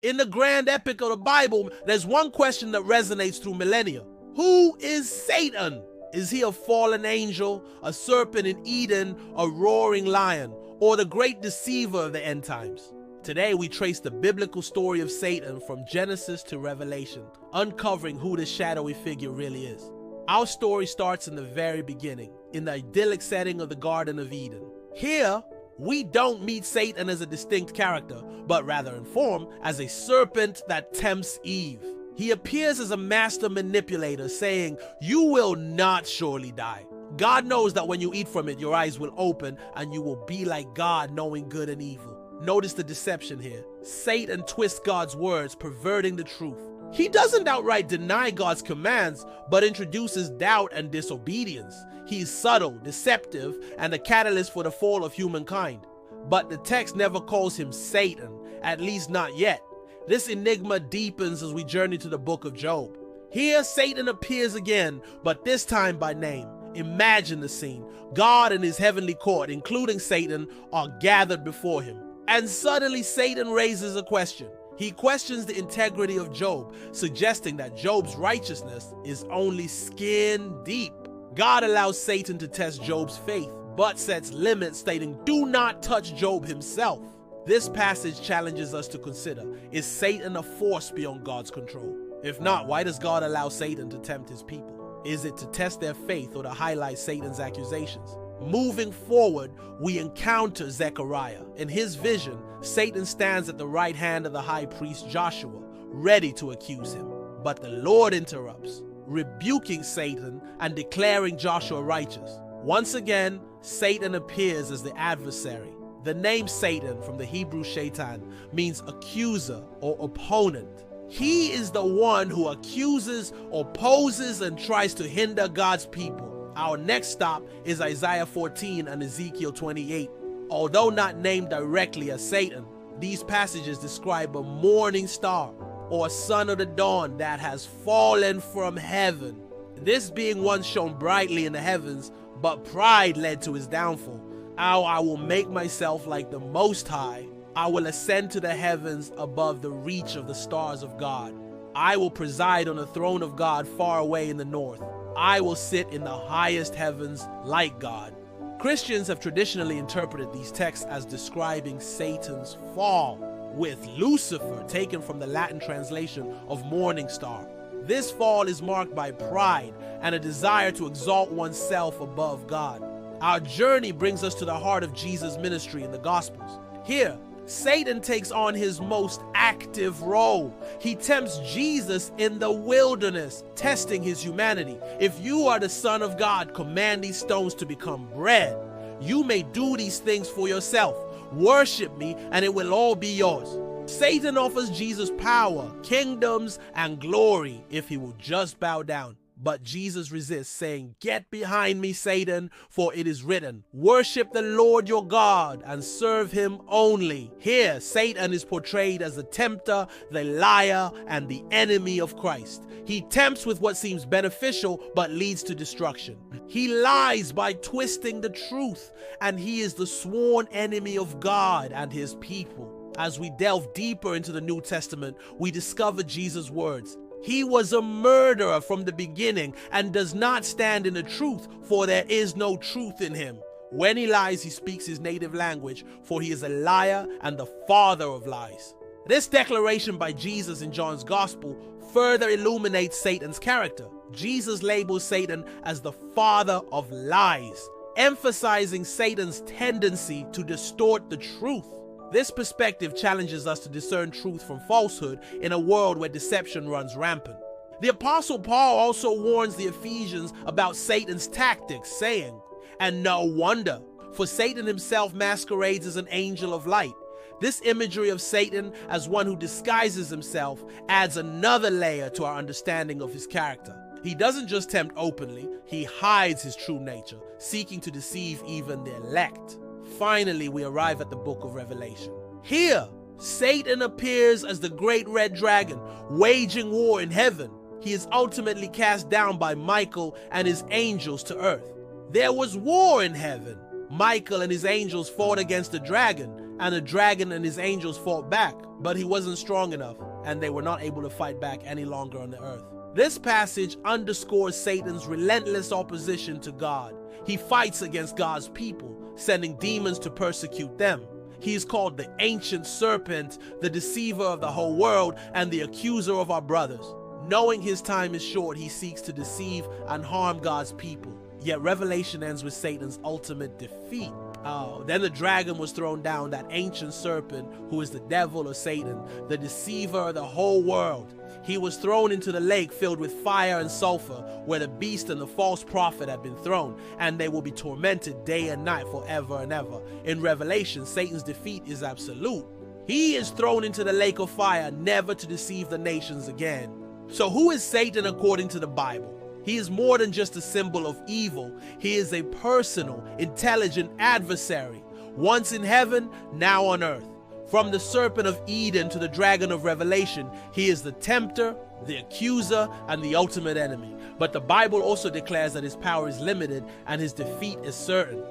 In the grand epic of the Bible, there's one question that resonates through millennia. Who is Satan? Is he a fallen angel, a serpent in Eden, a roaring lion, or the great deceiver of the end times? Today we trace the biblical story of Satan from Genesis to Revelation, uncovering who this shadowy figure really is. Our story starts in the very beginning, in the idyllic setting of the Garden of Eden. Here, we don't meet Satan as a distinct character, but rather in form as a serpent that tempts Eve. He appears as a master manipulator, saying, "You will not surely die. God knows that when you eat from it, your eyes will open and you will be like God, knowing good and evil." Notice the deception here. Satan twists God's words, perverting the truth. He doesn't outright deny God's commands, but introduces doubt and disobedience. He's subtle, deceptive, and a catalyst for the fall of humankind. But the text never calls him Satan, at least not yet. This enigma deepens as we journey to the book of Job. Here, Satan appears again, but this time by name. Imagine the scene. God and his heavenly court, including Satan, are gathered before him. And suddenly Satan raises a question. He questions the integrity of Job, suggesting that Job's righteousness is only skin deep. God allows Satan to test Job's faith, but sets limits, stating, "Do not touch Job himself." This passage challenges us to consider, is Satan a force beyond God's control? If not, why does God allow Satan to tempt his people? Is it to test their faith or to highlight Satan's accusations? Moving forward, we encounter Zechariah. In his vision, Satan stands at the right hand of the high priest Joshua, ready to accuse him. But the Lord interrupts, rebuking Satan and declaring Joshua righteous. Once again, Satan appears as the adversary. The name Satan, from the Hebrew shaitan, means accuser or opponent. He is the one who accuses, opposes, and tries to hinder God's people. Our next stop is Isaiah 14 and Ezekiel 28. Although not named directly as Satan, these passages describe a morning star or son of the dawn that has fallen from heaven. This being once shone brightly in the heavens, but pride led to his downfall. How I will make myself like the Most High. I will ascend to the heavens above the reach of the stars of God. I will preside on the throne of God far away in the north. I will sit in the highest heavens like God. Christians have traditionally interpreted these texts as describing Satan's fall, with Lucifer taken from the Latin translation of morning star. This fall is marked by pride and a desire to exalt oneself above God. Our journey brings us to the heart of Jesus' ministry in the Gospels. Here, Satan takes on his most active role. He tempts Jesus in the wilderness, testing his humanity. "If you are the Son of God, command these stones to become bread. You may do these things for yourself. Worship me, and it will all be yours." Satan offers Jesus power, kingdoms, and glory if he will just bow down. But Jesus resists, saying, "Get behind me, Satan, for it is written, worship the Lord your God and serve him only." Here, Satan is portrayed as the tempter, the liar, and the enemy of Christ. He tempts with what seems beneficial but leads to destruction. He lies by twisting the truth, and he is the sworn enemy of God and his people. As we delve deeper into the New Testament, we discover Jesus' words. He was a murderer from the beginning and does not stand in the truth, for there is no truth in him. When he lies, he speaks his native language, for he is a liar and the father of lies. This declaration by Jesus in John's Gospel further illuminates Satan's character. Jesus labels Satan as the father of lies, emphasizing Satan's tendency to distort the truth. This perspective challenges us to discern truth from falsehood in a world where deception runs rampant. The Apostle Paul also warns the Ephesians about Satan's tactics, saying, "And no wonder, for Satan himself masquerades as an angel of light." This imagery of Satan as one who disguises himself adds another layer to our understanding of his character. He doesn't just tempt openly, he hides his true nature, seeking to deceive even the elect. Finally, we arrive at the book of Revelation. Here, Satan appears as the great red dragon, waging war in heaven. He is ultimately cast down by Michael and his angels to earth. There was war in heaven. Michael and his angels fought against the dragon, and the dragon and his angels fought back, but he wasn't strong enough, and they were not able to fight back any longer on the earth. This passage underscores Satan's relentless opposition to God. He fights against God's people, sending demons to persecute them. He is called the ancient serpent, the deceiver of the whole world, and the accuser of our brothers. Knowing his time is short, he seeks to deceive and harm God's people. Yet Revelation ends with Satan's ultimate defeat. Then the dragon was thrown down, that ancient serpent who is the devil or Satan, the deceiver of the whole world. He was thrown into the lake filled with fire and sulfur, where the beast and the false prophet have been thrown, and they will be tormented day and night forever and ever. In Revelation, Satan's defeat is absolute. He is thrown into the lake of fire, never to deceive the nations again. So who is Satan according to the Bible? He is more than just a symbol of evil. He is a personal, intelligent adversary, once in heaven, now on earth. From the serpent of Eden to the dragon of Revelation, he is the tempter, the accuser, and the ultimate enemy. But the Bible also declares that his power is limited and his defeat is certain.